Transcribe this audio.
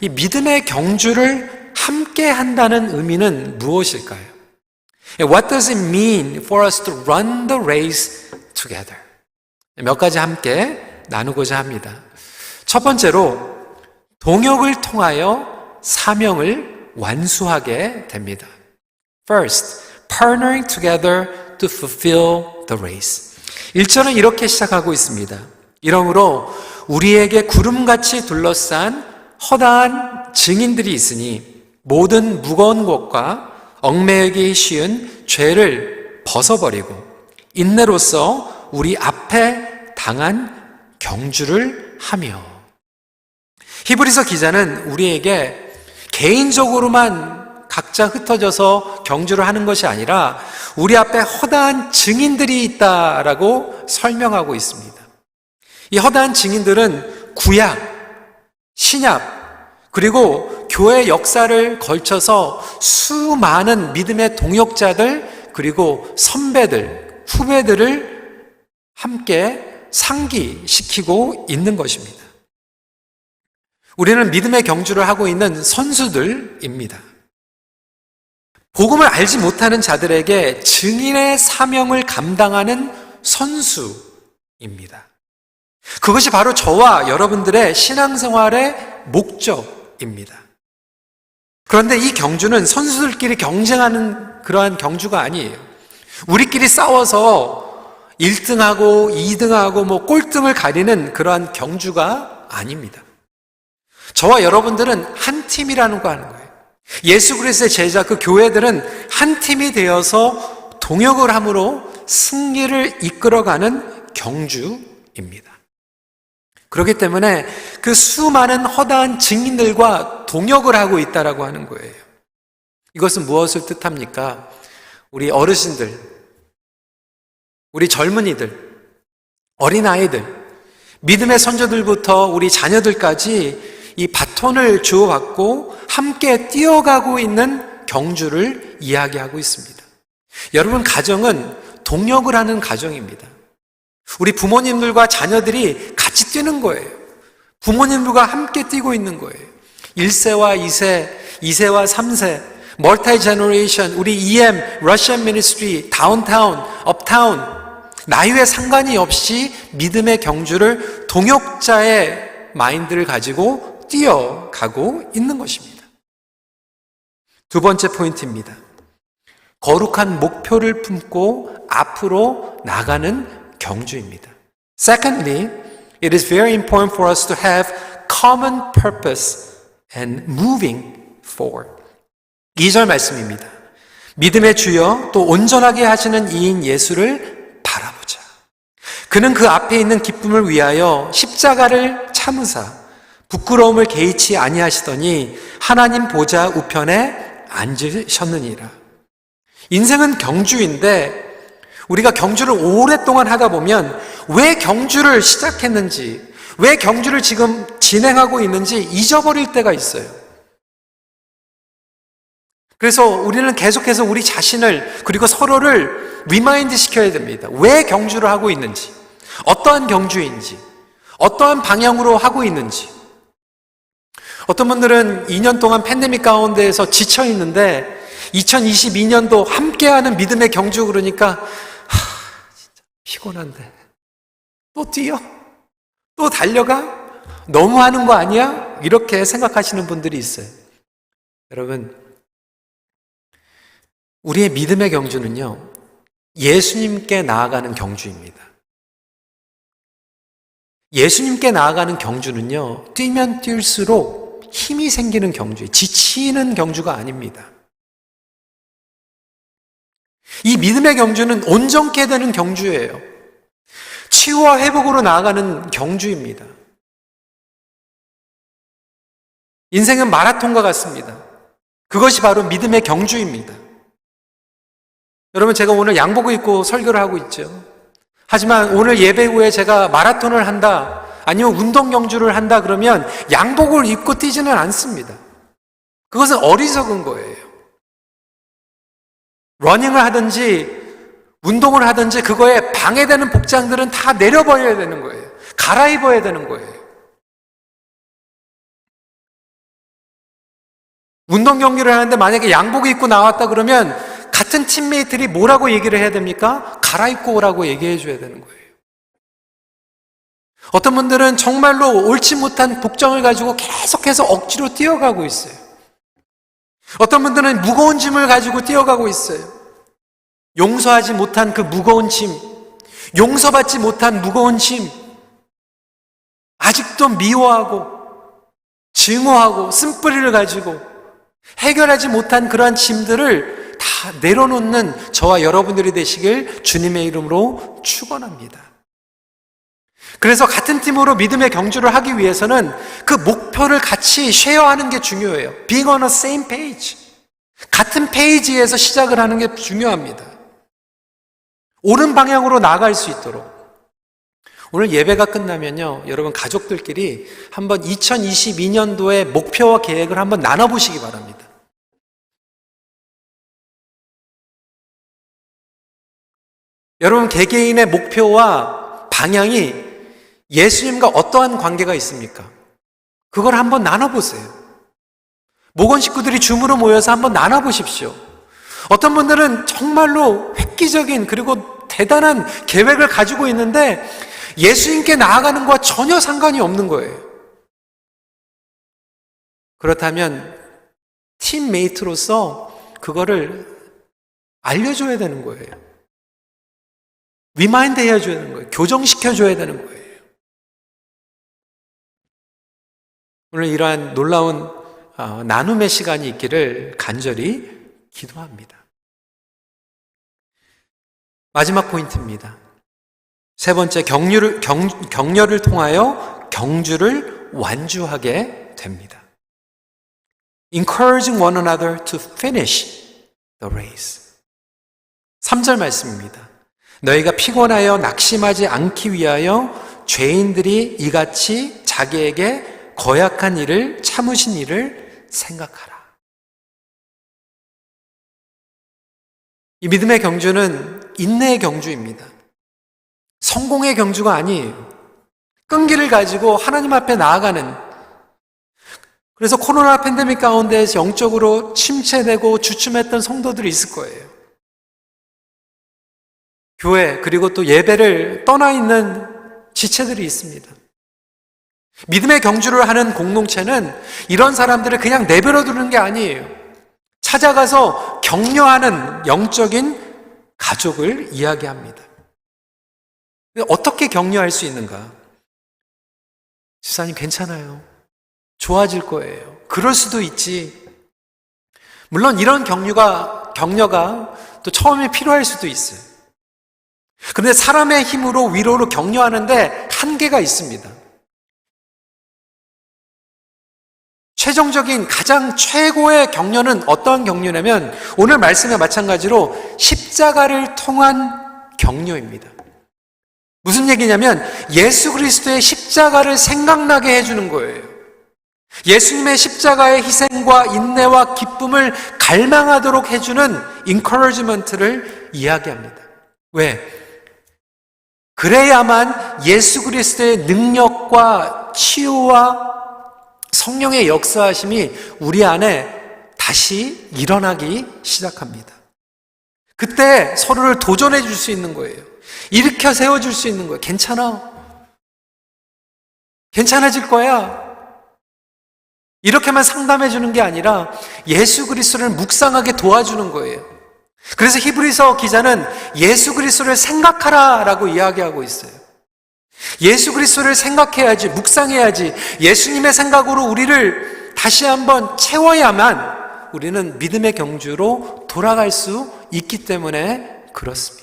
이 믿음의 경주를 함께 한다는 의미는 무엇일까요? What does it mean for us to run the race together? 몇 가지 함께 나누고자 합니다. 첫 번째로 동역을 통하여 사명을 완수하게 됩니다. First, partnering together to fulfill the race. 1절은 이렇게 시작하고 있습니다. 이러므로 우리에게 구름같이 둘러싼 허다한 증인들이 있으니 모든 무거운 것과 얽매이기 쉬운 죄를 벗어버리고 인내로서 우리 앞에 당한 경주를 하며. 히브리서 기자는 우리에게 개인적으로만 각자 흩어져서 경주를 하는 것이 아니라 우리 앞에 허다한 증인들이 있다라고 설명하고 있습니다. 이 허다한 증인들은 구약, 신약, 그리고 교회 역사를 걸쳐서 수많은 믿음의 동역자들, 그리고 선배들, 후배들을 함께 상기시키고 있는 것입니다. 우리는 믿음의 경주를 하고 있는 선수들입니다. 복음을 알지 못하는 자들에게 증인의 사명을 감당하는 선수입니다. 그것이 바로 저와 여러분들의 신앙생활의 목적입니다. 그런데 이 경주는 선수들끼리 경쟁하는 그러한 경주가 아니에요. 우리끼리 싸워서 1등하고 2등하고 꼴등을 가리는 그러한 경주가 아닙니다. 저와 여러분들은 한 팀이라는 거 하는 거예요. 예수 그리스도의 제자, 그 교회들은 한 팀이 되어서 동역을 함으로 승리를 이끌어가는 경주입니다. 그렇기 때문에 그 수많은 허다한 증인들과 동역을 하고 있다라고 하는 거예요. 이것은 무엇을 뜻합니까? 우리 어르신들, 우리 젊은이들, 어린아이들, 믿음의 선조들부터 우리 자녀들까지 이 바톤을 주고받고 함께 뛰어가고 있는 경주를 이야기하고 있습니다. 여러분, 가정은 동역을 하는 가정입니다. 우리 부모님들과 자녀들이 같이 뛰는 거예요. 부모님들과 함께 뛰고 있는 거예요. 1세와 2세, 2세와 3세, 멀티 제너레이션, 우리 EM, 러시안 미니스트리, 다운타운, 업타운, 나이에 상관이 없이 믿음의 경주를 동역자의 마인드를 가지고 뛰어가고 있는 것입니다. 두 번째 포인트입니다. 거룩한 목표를 품고 앞으로 나가는 경주입니다. Secondly, it is very important for us to have common purpose and moving forward. 2절 말씀입니다. 믿음의 주여 또 온전하게 하시는 이인 예수를 바라보자. 그는 그 앞에 있는 기쁨을 위하여 십자가를 참으사 부끄러움을 개의치 아니하시더니 하나님 보좌 우편에 앉으셨느니라. 인생은 경주인데 우리가 경주를 오랫동안 하다 보면 왜 경주를 시작했는지, 왜 경주를 지금 진행하고 있는지 잊어버릴 때가 있어요. 그래서 우리는 계속해서 우리 자신을 그리고 서로를 리마인드 시켜야 됩니다. 왜 경주를 하고 있는지, 어떠한 경주인지, 어떠한 방향으로 하고 있는지. 어떤 분들은 2년 동안 팬데믹 가운데에서 지쳐 있는데 2022년도 함께하는 믿음의 경주 그러니까 진짜 피곤한데 또 뛰어? 또 달려가? 너무 하는 거 아니야? 이렇게 생각하시는 분들이 있어요. 여러분, 우리의 믿음의 경주는요, 예수님께 나아가는 경주입니다. 예수님께 나아가는 경주는요, 뛰면 뛸수록 힘이 생기는 경주예요. 지치는 경주가 아닙니다. 이 믿음의 경주는 온전케 되는 경주예요. 치유와 회복으로 나아가는 경주입니다. 인생은 마라톤과 같습니다. 그것이 바로 믿음의 경주입니다. 여러분, 제가 오늘 양복을 입고 설교를 하고 있죠. 하지만 오늘 예배 후에 제가 마라톤을 한다, 아니면 운동 경주를 한다 그러면 양복을 입고 뛰지는 않습니다. 그것은 어리석은 거예요. 러닝을 하든지 운동을 하든지 그거에 방해되는 복장들은 다 내려버려야 되는 거예요. 갈아입어야 되는 거예요. 운동 경기를 하는데 만약에 양복 입고 나왔다 그러면 같은 팀메이트들이 뭐라고 얘기를 해야 됩니까? 갈아입고 오라고 얘기해 줘야 되는 거예요. 어떤 분들은 정말로 옳지 못한 복장을 가지고 계속해서 억지로 뛰어가고 있어요. 어떤 분들은 무거운 짐을 가지고 뛰어가고 있어요. 용서하지 못한 그 무거운 짐, 용서받지 못한 무거운 짐, 아직도 미워하고 증오하고 쓴뿌리를 가지고 해결하지 못한 그러한 짐들을 다 내려놓는 저와 여러분들이 되시길 주님의 이름으로 축원합니다. 그래서 같은 팀으로 믿음의 경주를 하기 위해서는 그 목표를 같이 쉐어하는 게 중요해요. Being on the same page. 같은 페이지에서 시작을 하는 게 중요합니다. 옳은 방향으로 나아갈 수 있도록. 오늘 예배가 끝나면요, 여러분 가족들끼리 한번 2022년도의 목표와 계획을 한번 나눠보시기 바랍니다. 여러분 개개인의 목표와 방향이 예수님과 어떠한 관계가 있습니까? 그걸 한번 나눠보세요. 목원 식구들이 줌으로 모여서 한번 나눠보십시오. 어떤 분들은 정말로 획기적인 그리고 대단한 계획을 가지고 있는데 예수님께 나아가는 것과 전혀 상관이 없는 거예요. 그렇다면 팀메이트로서 그거를 알려줘야 되는 거예요. 리마인드 해줘야 되는 거예요. 교정시켜줘야 되는 거예요. 오늘 이러한 놀라운 나눔의 시간이 있기를 간절히 기도합니다. 마지막 포인트입니다. 세 번째, 격려를 통하여 경주를 완주하게 됩니다. Encouraging one another to finish the race. 3절 말씀입니다. 너희가 피곤하여 낙심하지 않기 위하여 죄인들이 이같이 자기에게 거역한 일을 참으신 일을 생각하라. 이 믿음의 경주는 인내의 경주입니다. 성공의 경주가 아니에요. 끈기를 가지고 하나님 앞에 나아가는. 그래서 코로나 팬데믹 가운데에서 영적으로 침체되고 주춤했던 성도들이 있을 거예요. 교회 그리고 또 예배를 떠나 있는 지체들이 있습니다. 믿음의 경주를 하는 공동체는 이런 사람들을 그냥 내버려 두는 게 아니에요. 찾아가서 격려하는 영적인 가족을 이야기합니다. 어떻게 격려할 수 있는가? 집사님 괜찮아요. 좋아질 거예요. 그럴 수도 있지. 물론 이런 격려가 또 처음에 필요할 수도 있어요. 그런데 사람의 힘으로 위로로 격려하는데 한계가 있습니다. 최종적인 가장 최고의 격려는 어떤 격려냐면 오늘 말씀에 마찬가지로 십자가를 통한 격려입니다. 무슨 얘기냐면 예수 그리스도의 십자가를 생각나게 해주는 거예요. 예수님의 십자가의 희생과 인내와 기쁨을 갈망하도록 해주는 encouragement를 이야기합니다. 왜? 그래야만 예수 그리스도의 능력과 치유와 성령의 역사하심이 우리 안에 다시 일어나기 시작합니다. 그때 서로를 도전해 줄 수 있는 거예요. 일으켜 세워줄 수 있는 거예요. 괜찮아. 괜찮아질 거야. 이렇게만 상담해 주는 게 아니라 예수 그리스도를 묵상하게 도와주는 거예요. 그래서 히브리서 기자는 예수 그리스도를 생각하라라고 이야기하고 있어요. 예수 그리스도를 생각해야지, 묵상해야지, 예수님의 생각으로 우리를 다시 한번 채워야만 우리는 믿음의 경주로 돌아갈 수 있기 때문에 그렇습니다.